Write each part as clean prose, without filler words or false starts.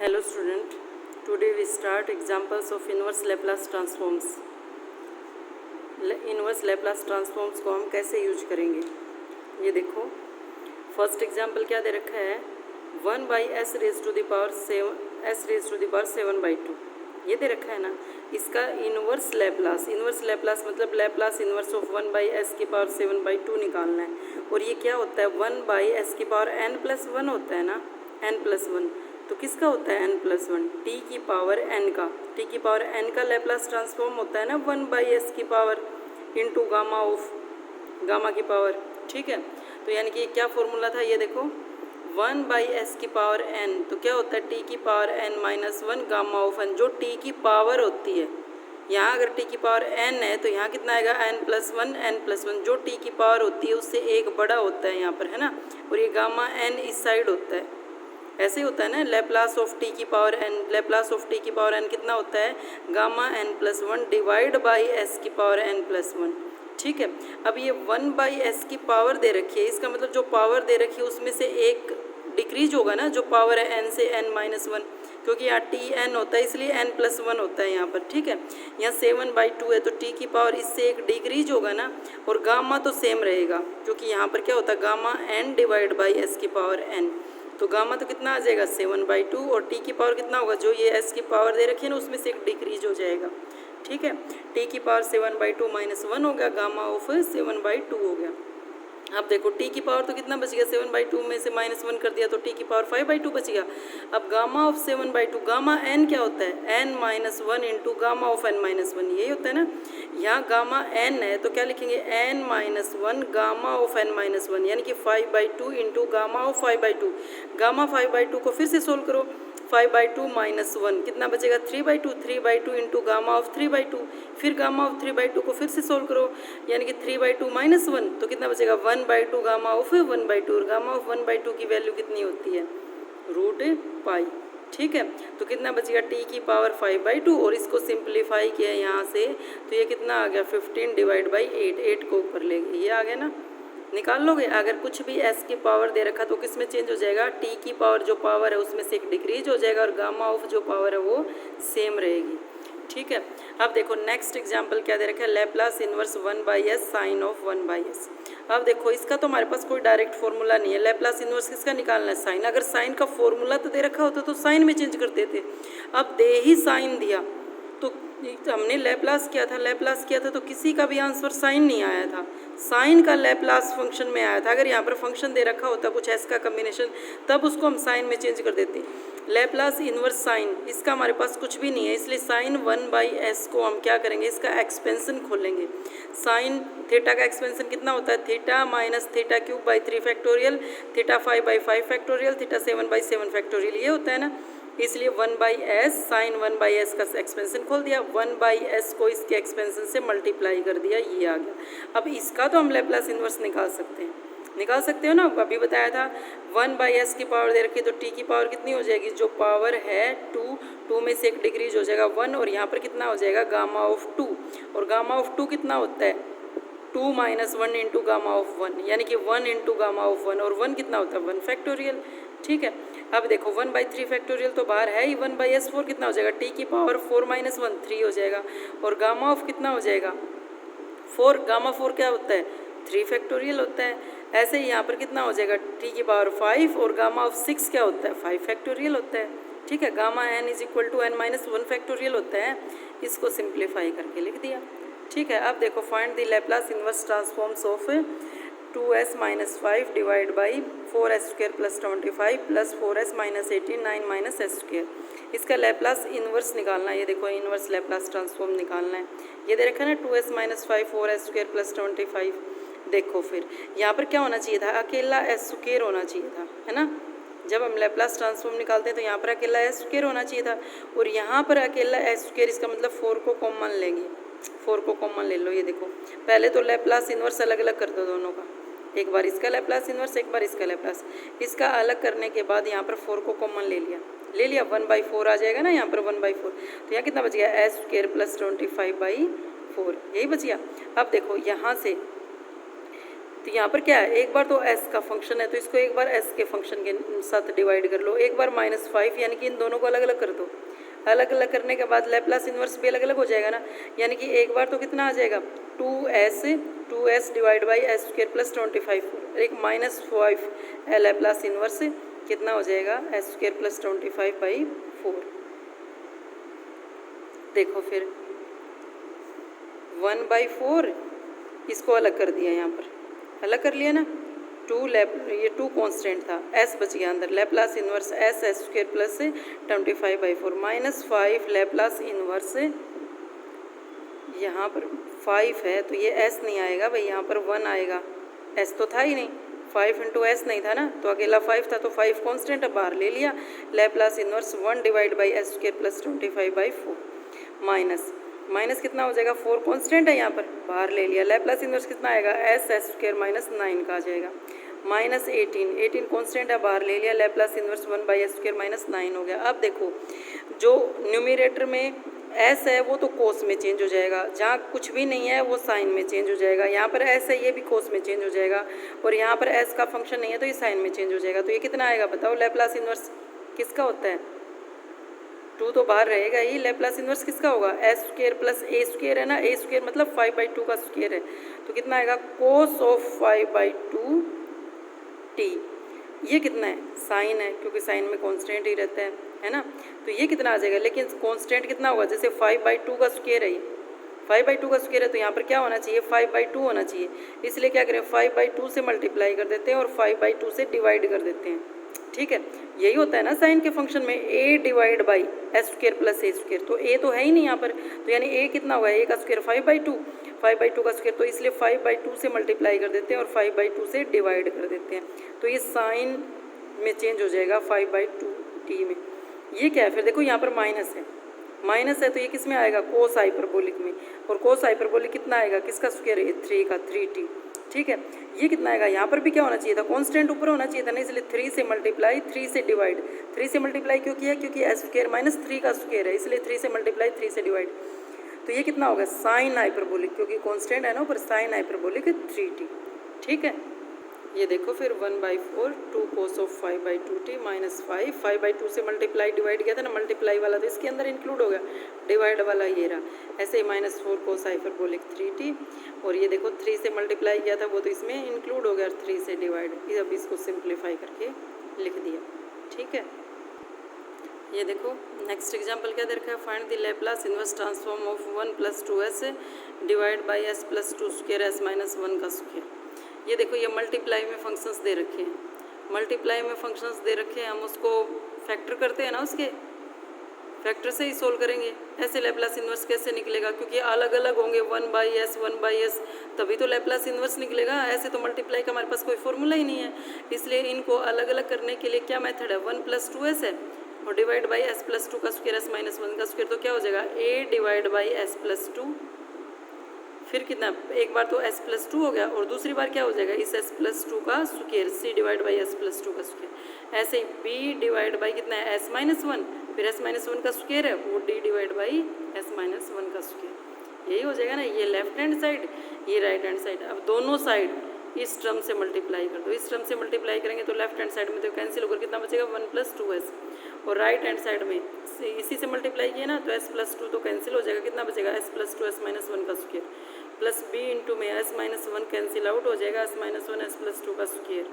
Hello student, today we start examples of inverse Laplace transforms. Inverse Laplace transforms को हम कैसे use करेंगे, ये देखो. फर्स्ट एग्जाम्पल क्या दे रखा है, 1/s raise to the power 7/2 ये दे रखा है ना. इसका इनवर्स लैप्लास मतलब लैप्लास इनवर्स ऑफ 1/s की पावर 7/2 निकालना है. और ये क्या होता है, 1/s की पावर n+1 होता है ना, n+1. तो किसका होता है n+1, t की पावर n का. t की पावर n का लैप्लास ट्रांसफॉर्म होता है ना 1/s की power into gamma of gamma की पावर. ठीक है, तो यानी कि क्या फॉर्मूला था, ये देखो 1/s की पावर n, तो क्या होता है t की power n-1 gamma of n, जो t की पावर होती है. यहाँ अगर t की पावर n है तो यहाँ कितना आएगा n+1, जो t की पावर होती है उससे एक बड़ा होता है यहाँ पर, है ना. और ये गामा n इस साइड होता है. ऐसे ही होता है ना, लैप्लास ऑफ टी की पावर n कितना होता है, gamma n+1 divide by S की पावर n+1. ठीक है, अब ये 1/s की पावर दे रखी है, इसका मतलब जो पावर दे रखी है उसमें से एक डिक्रीज होगा ना, जो पावर है n से n-1, क्योंकि यहाँ tn होता है इसलिए n+1 होता है यहाँ पर. ठीक है, यहाँ 7/2 है तो t की पावर इससे एक डिक्रीज होगा ना, और गामा तो सेम रहेगा क्योंकि यहाँ पर क्या होता है, gamma n divide by S की पावर n. तो गामा तो कितना आ जाएगा 7/2, और टी की पावर कितना होगा, जो ये एस की पावर दे रखी है ना उसमें से एक डिक्रीज हो जाएगा. ठीक है, टी की पावर 7/2 -1 हो गया, गामा ऑफ 7/2 हो गया. अब देखो टी की पावर तो कितना बच गया, 7/2 में से -1 कर दिया तो टी की पावर 5/2 बच गया. अब गामा ऑफ 7/2, गामा n क्या होता है, n-1 into gamma of n-1, यही होता है ना. यहाँ गामा n है तो क्या लिखेंगे, n-1 गामा ऑफ n-1, यानी कि 5/2 इंटू गामा ऑफ 5/2. गामा 5/2 को फिर से सोल्व करो, 5/2 -1 कितना बचेगा, 3/2 इंटू गामा ऑफ 3/2. फिर गामा ऑफ 3/2 को फिर से सोल्व करो, यानी कि 3/2 -1 तो कितना बचेगा, 1/2 गामा ऑफ 1/2. और गामा ऑफ 1/2 की वैल्यू कितनी होती है, √π. ठीक है, तो कितना बचेगा, t की पावर 5/2, और इसको सिंप्लीफाई किया यहाँ से तो ये कितना आ गया, 15 डिवाइड बाई 8 को ऊपर ले गए, ये आ गया ना. निकाल लोगे, अगर कुछ भी s की पावर दे रखा तो किस में चेंज हो जाएगा, t की पावर जो पावर है उसमें से एक डिक्रीज हो जाएगा, और गामा ऑफ जो पावर है वो सेम रहेगी. ठीक है, अब देखो नेक्स्ट एग्जांपल क्या दे रखा है, Laplace inverse 1/s sign of 1/s. अब देखो इसका तो हमारे पास कोई डायरेक्ट फॉर्मूला नहीं है, लैप्लास इनवर्स किसका निकालना है, साइन. अगर साइन का फॉर्मूला तो दे रखा होता तो साइन में चेंज कर देते. अब दे ही साइन दिया तो हमने लैप्लास किया था तो किसी का भी आंसर साइन नहीं आया था, साइन का लैप्लास फंक्शन में आया था. अगर यहाँ पर फंक्शन दे रखा होता कुछ एस का कम्बिनेशन तब उसको हम साइन में चेंज कर देते. लैप्लास इनवर्स साइन, इसका हमारे पास कुछ भी नहीं है, इसलिए साइन 1/s को हम क्या करेंगे, इसका एक्सपेंशन खोलेंगे. साइन थीटा का एक्सपेंशन कितना होता है, theta minus theta cube by 3 factorial, theta 5/5 factorial, theta 7/7 factorial, ये होता है ना. इसलिए 1/s साइन 1/s का एक्सपेंशन खोल दिया, 1/s को इसके एक्सपेंशन से मल्टीप्लाई कर दिया, ये आ गया. अब इसका तो हम लैप्लास इनवर्स निकाल सकते हो ना, अभी बताया था. 1/s की पावर दे रखी तो t की पावर कितनी हो जाएगी, जो पावर है 2 में से एक डिक्रीज हो जाएगा 1, और यहाँ पर कितना हो जाएगा, गामा ऑफ 2. और गामा ऑफ 2 कितना होता है, 2 - 1 इंटू गामा ऑफ 1, यानी कि 1 इंटू गामा ऑफ 1, और 1 कितना होता है 1 फैक्टोरियल. ठीक है, अब देखो 1/3 फैक्टोरियल तो बाहर है ही, 1/s4 कितना हो जाएगा, t की पावर 4 - 1 3 हो जाएगा, और गामा ऑफ कितना हो जाएगा 4, गामा 4 क्या होता है 3 फैक्टोरियल होता है. ऐसे ही यहाँ पर कितना हो जाएगा, t की पावर 5, और गामा ऑफ 6 क्या होता है 5 फैक्टोरियल होता है. ठीक है, गामा n = n-1 फैक्टोरियल होता है, इसको सिंप्लीफाई करके लिख दिया. ठीक है, अब देखो find the Laplace inverse transforms of 2s - 5 divide by 4s² + 25 + 4s - 18 9 - s². इसका लैप्लास इनवर्स निकालना है, ये देखो इनवर्स लैप्लास ट्रांसफॉर्म निकालना है. ये दे रखा है ना 2s - 5 4s² + 25. देखो फिर यहाँ पर क्या होना चाहिए था, अकेला s² होना चाहिए था, है ना. जब हम लैप्लास ट्रांसफॉर्म निकालते हैं तो यहाँ पर अकेला s² होना चाहिए था, और यहाँ पर अकेला s², इसका मतलब 4 को कॉमन लेंगे, 4 को कॉमन ले लो. ये देखो पहले तो लैप्लास इनवर्स अलग अलग कर दो दोनों का, एक बार इसका लैप्लास इनवर्स एक बार इसका लैप्लास. इसका अलग करने के बाद यहाँ पर 4 को कॉमन ले लिया 1/4 आ जाएगा ना यहाँ पर 1/4, तो यहाँ कितना बच गया s² + 25/4, यही बच गया. अब देखो यहाँ से तो यहाँ पर क्या है, एक बार तो एस का फंक्शन है तो इसको एक बार एस के फंक्शन के साथ डिवाइड कर लो, एक बार -5 यानी कि इन दोनों को अलग अलग कर दो। अलग अलग करने के बाद लैप्लास इन्वर्स भी अलग अलग हो जाएगा ना, यानी कि एक बार तो कितना आ जाएगा 2s divide by S square plus 25, एक -5 लैप्लास इन्वर्स कितना हो जाएगा एस स्क्र प्लस 25/4। देखो फिर 1/4 इसको अलग कर दिया, यहाँ पर अलग कर लिया ना, ये 2 कांस्टेंट था, s बच गया अंदर, Laplace inverse S square plus 25/4 -5 Laplace inverse, यहाँ पर 5 है तो ये s नहीं आएगा भाई, यहाँ पर 1 आएगा, s तो था ही नहीं, 5 इंटू एस नहीं था ना, तो अकेला 5 था तो 5 कांस्टेंट अब बाहर ले लिया, Laplace inverse 1 divide by S square plus 25/4 minus कितना हो जाएगा, 4 कांस्टेंट है यहाँ पर, बाहर ले लिया, लैप्लास इन्वर्स कितना आएगा एस स्क्र -9 का आ जाएगा, -18 कांस्टेंट है, बाहर ले लिया, लैप्लास इन्वर्स 1/s स्क्र -9 हो गया। अब देखो जो न्यूमरेटर में s है वो तो कोस में चेंज हो जाएगा, जहाँ कुछ भी नहीं है वो साइन में चेंज हो जाएगा, यहाँ पर s है ये भी कोस में चेंज हो जाएगा, और यहाँ पर s का फंक्शन नहीं है तो ये साइन में चेंज हो जाएगा। तो ये कितना आएगा बताओ, लैप्लास इन्वर्स किसका होता है, 2 तो बाहर रहेगा ही, लैप्लास इन्वर्स किसका होगा एस स्क्र प्लस ए स्क्र है ना, ए स्क्र मतलब 5/2 का स्क्र है, तो कितना आएगा कोस ऑफ 5/2 t, ये कितना है साइन है क्योंकि साइन में कांस्टेंट ही रहता है ना, तो ये कितना आ जाएगा, लेकिन कांस्टेंट कितना होगा, जैसे 5/2 का स्क्र है, 5/2 का स्क्र है तो यहाँ पर क्या होना चाहिए 5/2 होना चाहिए, इसलिए क्या करें 5/2 से मल्टीप्लाई कर देते हैं और 5/2 से डिवाइड कर देते हैं, ठीक है, यही होता है ना साइन के फंक्शन में, a divide by S square plus A square, तो a तो है ही नहीं यहाँ पर, तो यानी a कितना हुआ है, a का स्क्र 5/2 का स्क्र, तो इसलिए 5/2 से मल्टीप्लाई कर देते हैं और 5/2 से डिवाइड कर देते हैं, तो ये साइन में चेंज हो जाएगा 5/2 t में। ये क्या है फिर, देखो यहाँ पर माइनस है तो ये किस में आएगा कोस हाइपरबोलिक में, और कोस हाइपरबोलिक कितना आएगा, किसका स्क्वायर है 3 का 3t, ठीक है, ये कितना आएगा, यहाँ पर भी क्या होना चाहिए था कांस्टेंट ऊपर होना चाहिए था ना, इसलिए 3 से मल्टीप्लाई 3 से डिवाइड, 3 से मल्टीप्लाई क्यों किया, क्योंकि एस स्क्वायर -3 का स्क्वायर है, इसलिए 3 से मल्टीप्लाई 3 से डिवाइड, तो ये कितना होगा साइन हाइपरबोलिक, क्योंकि कांस्टेंट है ना ऊपर, साइन हाइपरबोलिक 3t, ठीक है। ये देखो फिर 1/4 2 कोस ऑफ 5/2t -5, 5/2 से मल्टीप्लाई डिवाइड किया था ना, मल्टीप्लाई वाला तो इसके अंदर इंक्लूड हो गया, डिवाइड वाला ये रहा, ऐसे ही -4 कोस हाइपरबोलिक 3t, और ये देखो 3 से मल्टीप्लाई किया था वो तो इसमें इंक्लूड हो गया, 3 से डिवाइड, अब इसको सिंप्लीफाई करके लिख दिया, ठीक है। ये देखो नेक्स्ट एग्जांपल क्या दे रखा है, find the Laplace inverse transform of 1 + 2s divide by s + 2 square s - 1 का स्क्वायर। ये देखो ये मल्टीप्लाई में फंक्शंस दे रखे हैं, मल्टीप्लाई में फंक्शंस दे रखे हैं, हम उसको फैक्टर करते हैं ना, उसके फैक्टर से ही सोल्व करेंगे, ऐसे लैप्लास इन्वर्स कैसे निकलेगा, क्योंकि अलग अलग होंगे 1/s तभी तो लैप्लास इन्वर्स निकलेगा, ऐसे तो मल्टीप्लाई का हमारे पास कोई फॉर्मूला ही नहीं है, इसलिए इनको अलग अलग करने के लिए क्या मेथड है 1 + 2s है, और डिवाइड बाई s + 2 का स्क्वायर s - 1 का स्क्वायर, तो क्या हो जाएगा a डिवाइड बाई s + 2, फिर कितना, एक बार तो s + 2 हो गया और दूसरी बार क्या हो जाएगा इस s + 2 का square c divide by s + 2 का स्क्वायर, ऐसे ही b डिवाइड बाई कितना है s - 1, फिर s - 1 का स्क्वायर है वो d डिवाइड बाई s - 1 का स्क्वायर, यही हो जाएगा ना, ये लेफ्ट हैंड साइड ये राइट हैंड साइड। अब दोनों साइड इस टर्म से मल्टीप्लाई कर दो, इस टर्म से मल्टीप्लाई करेंगे तो लेफ्ट हैंड साइड में तो कैंसिल होकर कितना बचेगा 1 + 2s, और राइट हैंड साइड में इसी से मल्टीप्लाई किया ना तो s + 2 तो कैंसिल हो जाएगा, कितना बचेगा s + 2 s - 1 का स्क्वायर, प्लस b इंटू में s - 1 कैंसिल आउट हो जाएगा, s - 1 s + 2 का स्क्वायर,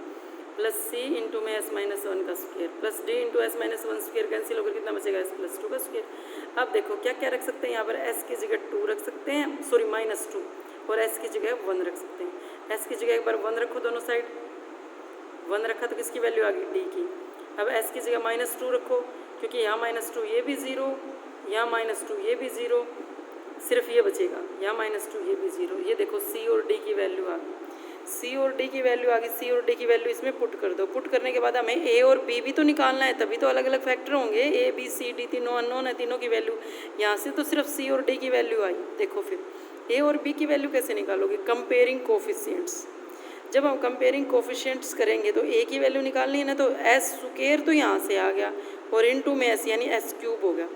प्लस c इंटू में s - 1 का square, plus d into s - 1 square cancel होकर कितना बचेगा s + 2 का स्क्वायर। अब देखो क्या क्या रख सकते हैं यहाँ पर, s की जगह 2 रख सकते हैं, सॉरी -2, और s की जगह 1 रख सकते हैं, s की जगह एक बार 1 रखो, दोनों साइड 1 रखा तो किसकी वैल्यू आ गई d की, अब s की जगह -2 रखो, क्योंकि यहाँ -2 ये भी 0, यहाँ -2 ये भी 0, सिर्फ ये बचेगा, यहाँ -2 ये भी 0, ये देखो c और d की वैल्यू आ गई, c और d की वैल्यू आ गई, c और d की वैल्यू इसमें पुट कर दो, पुट करने के बाद हमें a और b भी तो निकालना है, तभी तो अलग अलग फैक्टर होंगे, a b c d तीनों अननोन है, तीनों की वैल्यू, यहाँ से तो सिर्फ c और d की वैल्यू आई। देखो फिर a और b की वैल्यू कैसे निकालोगे, कंपेयरिंग कोफिशिएंट्स, जब हम कंपेयरिंग कोफिशिएंट्स करेंगे तो a की वैल्यू निकालनी है ना, तो s स्क्वायर तो यहाँ से आ गया और इनटू में s यानी s³ हो गया,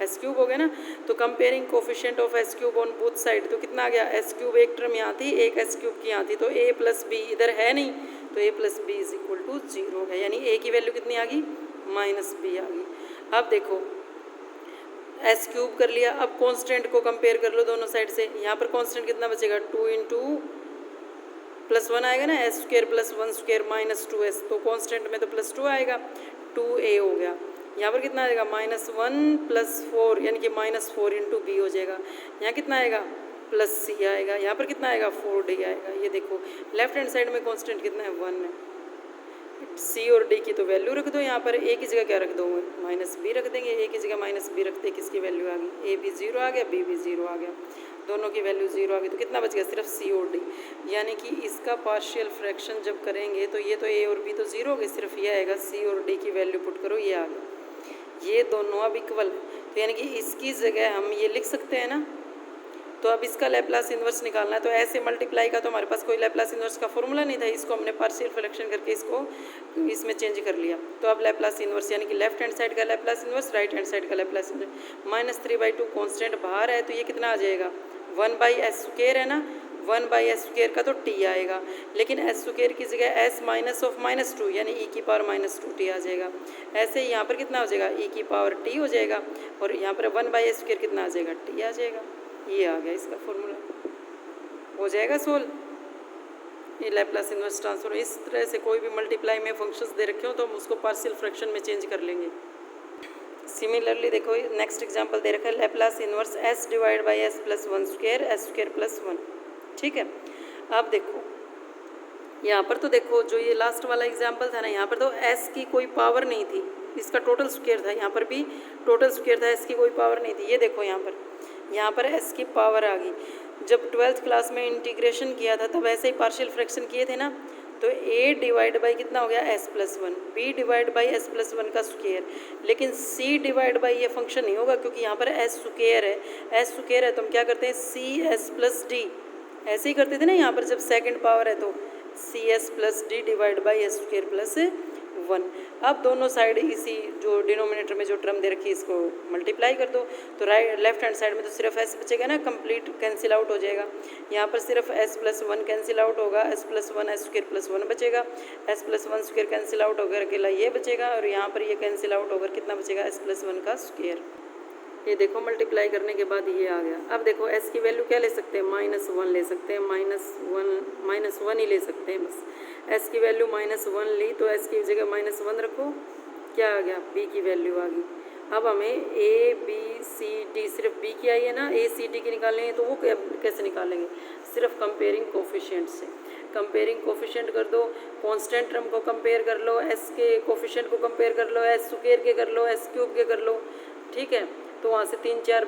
एस क्यूब हो गया ना। तो comparing coefficient of S cube on both side, तो कितना आ गया, एस क्यूब एक टर्म यहाँ थी, एक एस क्यूब की यहाँ थी, तो ए प्लस बी इधर है नहीं, तो A plus B is equal to 0 है, यानी ए की वैल्यू कितनी आ गई, माइनस बी आ गई। अब देखो एस क्यूब कर लिया, अब कांस्टेंट को कंपेयर कर लो दोनों साइड से, यहाँ पर कांस्टेंट कितना बचेगा, 2 इंटू प्लस 1 आएगा ना, S square plus 1 square minus 2s, तो कांस्टेंट में तो प्लस 2 आएगा, 2a हो गया। यहाँ पर कितना आएगा, -1 प्लस 4 यानी कि -4 इंटू बी हो जाएगा। यहाँ कितना आएगा, प्लस सी आएगा। यहाँ पर कितना आएगा, 4d आएगा। ये देखो लेफ्ट हैंड साइड में कांस्टेंट कितना है, 1 है। सी और डी की तो वैल्यू रख दो, यहाँ पर ए की जगह क्या रख दो, माइनस बी रख देंगे, ए की जगह माइनस बी रखते, किसकी वैल्यू आ गई, ए भी 0 आ गया, बी भी 0 आ गया, दोनों की वैल्यू 0 आ गई। तो कितना बच गया, सिर्फ सी और डी, यानी कि इसका पार्शियल फ्रैक्शन जब करेंगे तो ये तो ए और बी तो 0 हो गए, सिर्फ ये आएगा सी और डी की वैल्यू पुट करो, ये आ गया। ये दोनों अब इक्वल है, तो यानी कि इसकी जगह हम ये लिख सकते हैं ना। तो अब इसका लैप्लास इन्वर्स निकालना है, तो ऐसे मल्टीप्लाई का तो हमारे पास कोई लैप्लास इन्वर्स का फॉर्मूला नहीं था, इसको हमने पार्शियल फ्रैक्शन करके इसको इसमें चेंज कर लिया। तो अब लैप्लास इन्वर्स यानी कि लेफ्ट हैंड साइड का Laplace inverse, right hand side का लैप्लास इन्वर्स। -3/2 कांस्टेंट बाहर है, तो ये कितना आ जाएगा, 1/s² है ना, 1/s² का तो t आएगा, लेकिन s² की जगह s माइनस ऑफ -2 यानी e की पावर -2t आ जाएगा। ऐसे ही यहाँ पर कितना हो जाएगा, e की पावर t हो जाएगा, और यहाँ पर 1/s² कितना आ जाएगा, t आ जाएगा। ये आ गया इसका फॉर्मूला, हो जाएगा सोल्व। ये लैप्लास इन्वर्स ट्रांसफॉर्म, इस तरह से कोई भी मल्टीप्लाई में फंक्शंस दे रखे हो तो हम उसको पार्शियल फ्रैक्शन में चेंज कर लेंगे। सिमिलरली देखो नेक्स्ट एग्जांपल दे रखा है, Laplace inverse s divide by s plus 1 square s square plus 1। ठीक है, अब देखो यहाँ पर तो देखो जो ये लास्ट वाला एग्जाम्पल था ना, यहाँ पर तो s की कोई पावर नहीं थी, इसका टोटल स्क्वायर था, यहाँ पर भी टोटल स्क्वायर था, s की कोई पावर नहीं थी। ये देखो यहाँ पर s की पावर आ गई। जब 12th क्लास में इंटीग्रेशन किया था तब ऐसे ही पार्शियल फ्रैक्शन किए थे ना, तो a डिवाइड बाई कितना हो गया, s plus 1, b divide by s plus 1 का स्क्वायर, लेकिन c डिवाइड बाई ये फंक्शन नहीं होगा क्योंकि यहाँ पर s स्क्वायर है, तो हम क्या करते हैं, सी एस प्लस डी, ऐसे ही करते थे ना यहाँ पर जब सेकंड पावर है तो c s plus d divide by s square plus 1। अब दोनों साइड इसी जो डिनोमिनेटर में जो टर्म दे रखी है इसको मल्टीप्लाई कर दो, तो राइट लेफ्ट हैंड साइड में तो सिर्फ s बचेगा ना, कंप्लीट कैंसिल आउट हो जाएगा। यहाँ पर सिर्फ s प्लस 1 कैंसिल आउट होगा, s plus 1 s square plus 1 बचेगा, s plus 1 square cancel out होकर अकेला ये बचेगा, और यहाँ पर ये कैंसिल आउट होकर कितना बचेगा, s प्लस 1 का स्क्वायर। ये देखो मल्टीप्लाई करने के बाद ये आ गया। अब देखो s की वैल्यू क्या ले सकते हैं, -1 ले सकते हैं, -1 ही ले सकते हैं बस। s की वैल्यू -1 ली तो s की जगह -1 रखो, क्या आ गया, b की वैल्यू आ गई। अब हमें a b c d, सिर्फ b की आई है ना, a c d की निकालेंगे तो वो कैसे निकालेंगे, सिर्फ कंपेयरिंग कोफिशिएंट से। कंपेयरिंग कोफिशिएंट कर दो, कांस्टेंट टर्म को कंपेयर कर लो, s के कोफिशिएंट को कंपेयर कर लो, s स्क्वायर के कर लो, s क्यूब के कर लो, ठीक है। तो वहाँ से 3-4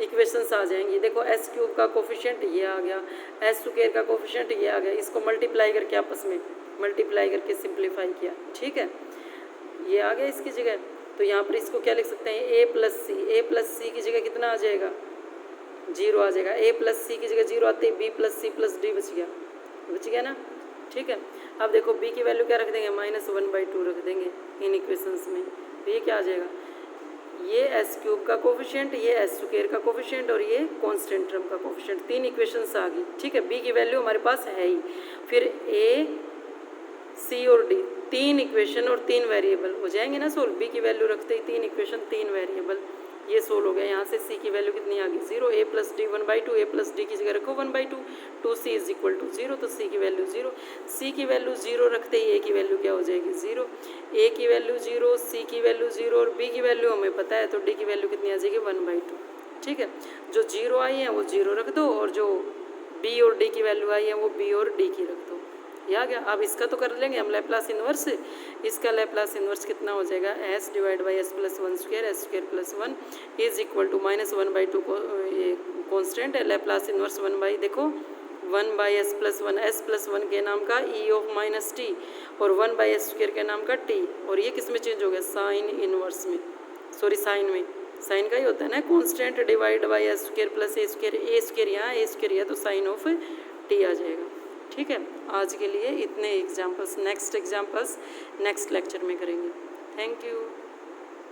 इक्वेशंस आ जाएंगी। देखो s क्यूब का कोफिशिएंट ये आ गया, s स्क्वायर का कोफिशिएंट ये आ गया, इसको मल्टीप्लाई करके आपस में मल्टीप्लाई करके सिंप्लीफाई किया, ठीक है, ये आ गया इसकी जगह। तो यहाँ पर इसको क्या लिख सकते हैं, a प्लस सी की जगह कितना आ जाएगा, 0 आ जाएगा। a प्लस सी की जगह 0 आते ही b plus c plus d बच गया ना, ठीक है। अब देखो b की वैल्यू क्या रख देंगे, -1/2 रख देंगे इन इक्वेशंस में, तो ये क्या आ जाएगा, ये s क्यूब का कोफिशिएंट, ये s स्क्वायर का कोफिशिएंट, और ये कांस्टेंट टर्म का कोफिशिएंट, 3 इक्वेशंस आ गई, ठीक है। b की वैल्यू हमारे पास है ही, फिर a c और d, 3 इक्वेशन और 3 वेरिएबल हो जाएंगे ना सोल्व। b की वैल्यू रखते ही 3 इक्वेशन 3 वेरिएबल, ये सोल्व हो गया। यहाँ से c की वैल्यू कितनी आ गई, 0, a plus D 1/2, a plus D की जगह रखो 1/2, 2c इज इक्वल टू 0, तो c की वैल्यू 0, c की वैल्यू 0 रखते ही a की वैल्यू क्या हो जाएगी, 0, a की वैल्यू 0, c की वैल्यू 0 और b की वैल्यू हमें पता है, तो d की वैल्यू कितनी आ जाएगी, 1/2, ठीक है। जो 0 आई है वो 0 रख दो, और जो b और d की वैल्यू आई है वो b और d की रख दो, ये आ गया। अब इसका तो कर लेंगे हम लैप्लास इन्वर्स, इसका लैप्लास इन्वर्स कितना हो जाएगा, s divide by s plus 1 square, s square plus 1 is equal to -1/2 को ये कॉन्स्टेंट है, लैप्लास इन्वर्स 1 देखो 1/s प्लस 1, s प्लस 1 के नाम का e ऑफ -t, और 1/s स्क्वायर के नाम का t, और ये किस में चेंज हो गया, साइन इन्वर्स में, सॉरी साइन में, साइन का ही होता है ना, constant divide by s square plus a square यहाँ a स्क्वायर यहाँ, तो साइन ऑफ t आ जाएगा, ठीक है। आज के लिए इतने examples, next examples next lecture में करेंगे। Thank you.